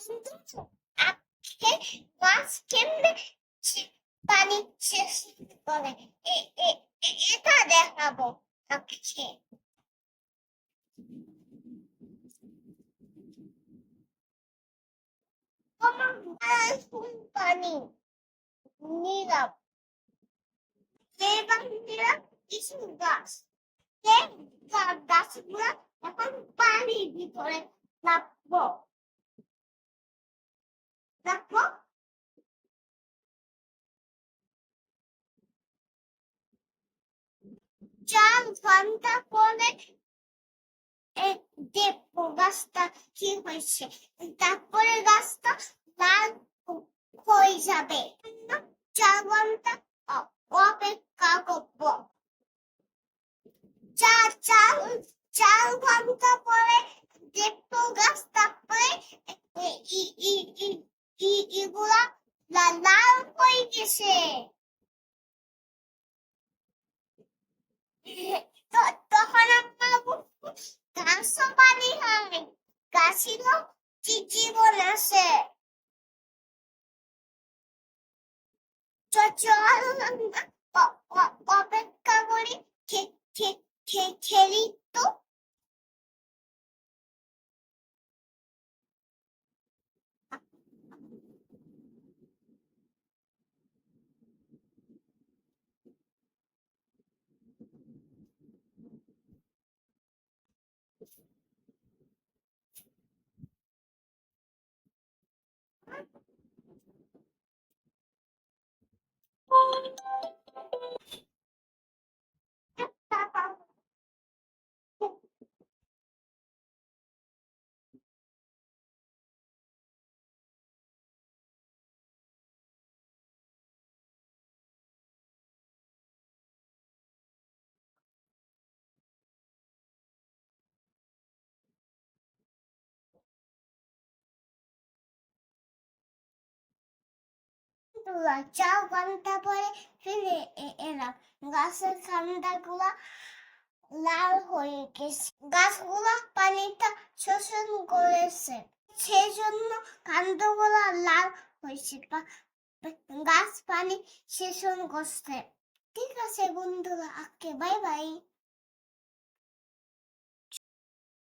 কিন্তু আজকে মাছ কেমনে পানি শেষ করে এটা দেখাবো আজকে। আমার পানি নিলাম, এবার নিলাম কিছু গাছ, গাছগুলা এখন পানির ভিতরে রাখবো রাখবো 4 ঘন্টা পরে দেখবো গাছটা কি হয়েছে, তারপরে গাছটা লাল হয়ে যাবে। 4 ঘন্টা অপেক্ষা করবো। 4 ঘন্টা পরে দেখবো গাছ, তারপরে এগুলা লাল হয়ে গেছে। তখন আমরা গাছও পানি হয়, গাছেরও জীবন আছে। চল অপেক্ষা করি, খেলি তো। তুলা 4 ঘন্টা পরে ফিরে এলাম, গাছের কান্ডগুলা লাল হয়ে গেছে, গাছগুলা পানিটা শোষণ করেছে, সেজন্য কান্ডগুলা লাল হয়েছে, গাছ পানি শোষণ করছে। ঠিক আছে বন্ধুরা, আজকে বাই বাই।